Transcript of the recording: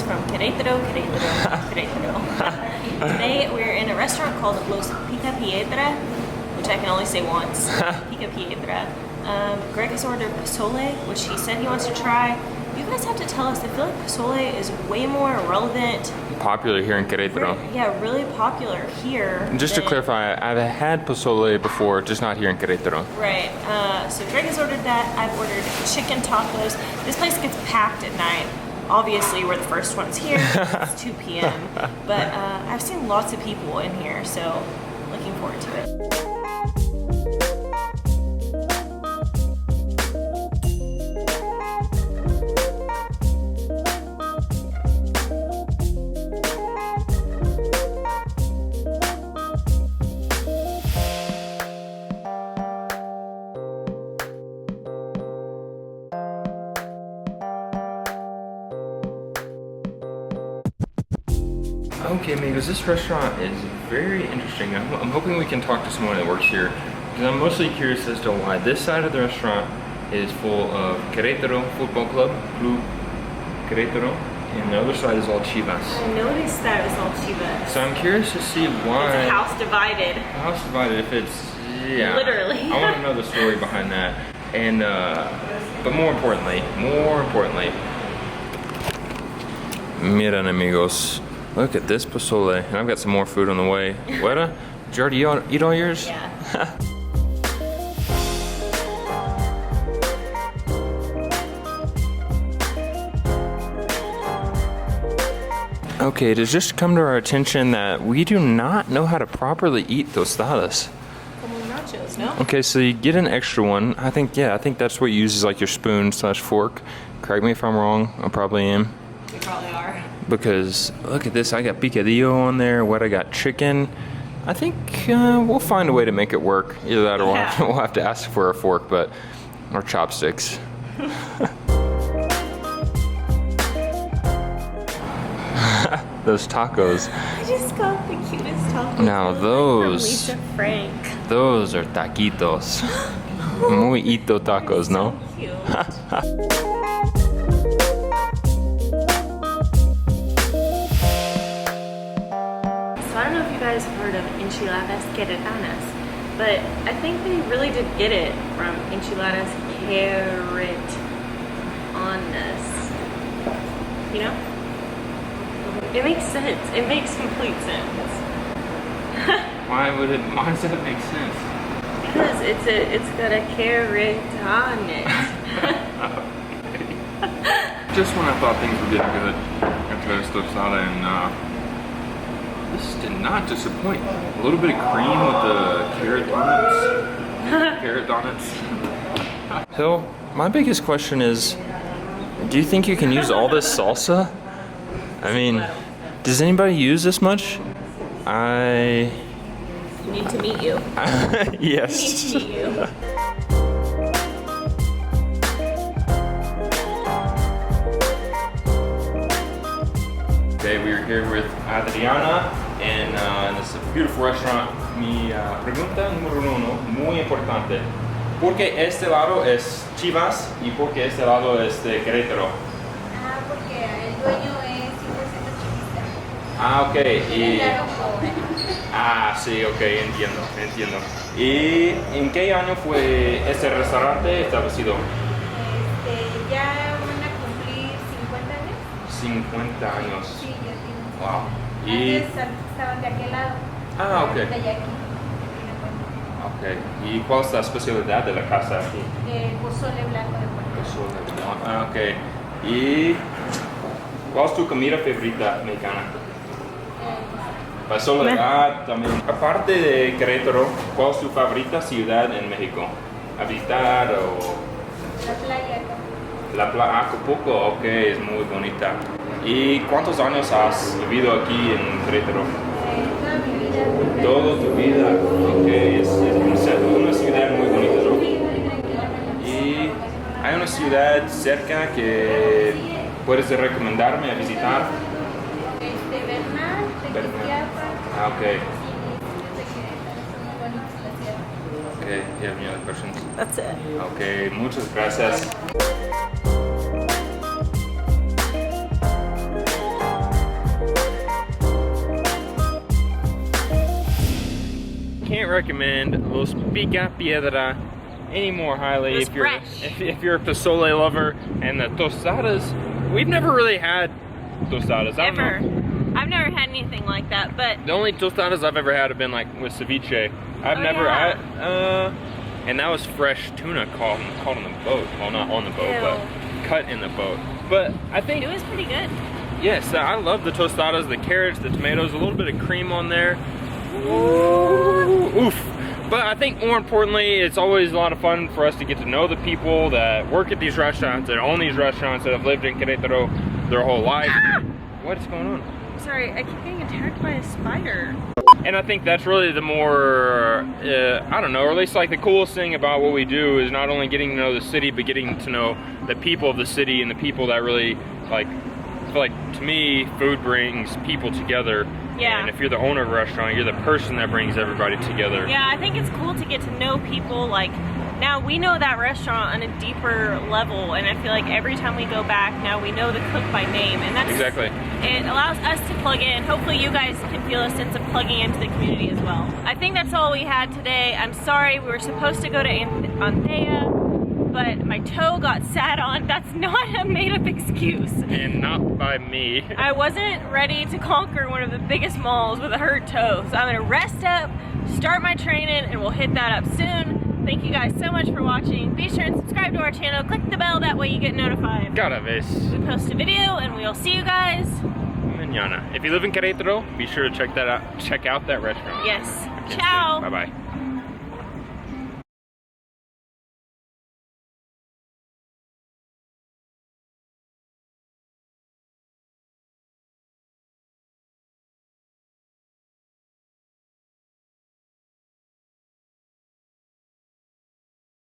from Querétaro. Today we're in a restaurant called Los Pica Piedra, which I can only say once. Pica Piedra. Greg has ordered pozole, which he said he wants to try. You guys have to tell us. I feel like pozole is way more relevant. Popular here in Querétaro. Yeah, really popular here. Just to clarify, I've had pozole before, just not here in Querétaro. Right. So Greg has ordered that. I've ordered chicken tacos. This place gets packed at night. Obviously, we're the first ones here. It's 2 p.m. But I've seen lots of people in here, so looking forward to it. Okay, amigos, this restaurant is very interesting. I'm hoping we can talk to someone that works here, because I'm mostly curious as to why this side of the restaurant is full of Querétaro Football Club, Club Querétaro, and the other side is all Chivas. I noticed that it was all Chivas. So I'm curious to see why. It's a house divided. A house divided, if it's, yeah. Literally. I want to know the story behind that. And, but more importantly, miren amigos. Look at this pozole, and I've got some more food on the way. Weta, did you already eat all yours? Yeah. Okay, it has just come to our attention that we do not know how to properly eat tostadas. Como nachos, no? Okay, so you get an extra one. I think that's what you use as like your spoon/fork. Correct me if I'm wrong, I probably am. You probably are. Because look at this, I got picadillo on there, I got chicken. I think we'll find a way to make it work. Either that or we'll have to ask for a fork, or chopsticks. Those tacos. I just got the cutest tacos. Now those, from Lisa Frank. Those are taquitos. Muy ito tacos, no? So cute. I don't know if you guys have heard of enchiladas queretanas, but I think they really did get it from enchiladas queretanas. You know? It makes sense. It makes complete sense. Why does that make sense? Because it's got a carrot on it. Just when I thought things were getting good after I tostada, and this did not disappoint. A little bit of cream with the carrot donuts. Hill, my biggest question is, do you think you can use all this salsa? I mean, does anybody use this much? I need to meet you. Yes. I need to meet you. Okay, we are here with Adriana in this beautiful restaurant. Mi pregunta número uno, muy importante. ¿Por qué este lado es Chivas y por qué este lado es de Querétaro? Porque el dueño es 100% chivista. Ok. Sí, ok, entiendo. ¿Y en qué año fue este restaurante establecido? Ya van a cumplir 50 años. 50 años. Sí, ya tienen. Wow. Antes estaban de aquel lado. Ok. De allá aquí. Ok. ¿Y cuál es la especialidad de la casa aquí? Pozole blanco de puerco. Pozole blanco. Ok. ¿Y cuál es tu comida favorita mexicana? Pozolería también. Aparte de Querétaro, ¿cuál es tu favorita ciudad en México? ¿A visitar o...? La playa. La playa Acapulco, ok, es muy bonita. ¿Y cuántos años has vivido aquí en Querétaro? Toda mi vida. Toda tu vida, ok, es una ciudad muy bonita, ¿no? ¿Y hay una ciudad cerca que puedes recomendarme a visitar? Ok. Okay, you have any other questions? That's it. Okay, muchas gracias. can't recommend Los Pica Piedra any more highly It's if you're fresh. if you're a pozole lover. And the tostadas, we've never really had tostadas. I don't know. Ever. I've never had anything like that, but The only tostadas I've ever had have been like with ceviche. I've never yeah. had, and that was fresh tuna caught on the boat. Well, not on the boat, Ew. but cut in the boat. But I think, it was pretty good. yes, I love the tostadas, the carrots, the tomatoes, a little bit of cream on there. Ooh, oof. But I think more importantly, it's always a lot of fun for us to get to know the people that work at these restaurants, that own these restaurants, that have lived in Querétaro their whole life. What is going on? Sorry, I keep getting attacked by a spider. And I think that's really the more, I don't know, or at least like the coolest thing about what we do is not only getting to know the city, but getting to know the people of the city and the people that really, like, I feel like, to me, food brings people together. Yeah. And if you're the owner of a restaurant, you're the person that brings everybody together. Yeah, I think it's cool to get to know people. Like, now we know that restaurant on a deeper level, and I feel like every time we go back, now we know the cook by name, and that's Exactly. It allows us to plug in. Hopefully you guys can feel a sense of plugging into the community as well. I think that's all we had today. I'm sorry, we were supposed to go to Anthea, but my toe got sat on. That's not a made-up excuse. And not by me. I wasn't ready to conquer one of the biggest malls with a hurt toe. So I'm gonna rest up, start my training, and we'll hit that up soon. Thank you guys so much for watching. Be sure and subscribe to our channel. Click the bell, that way you get notified. Cada vez. We post a video, and we'll see you guys. Mañana. If you live in Querétaro, be sure to check that out. Check out that restaurant. Yes. Ciao. Bye bye.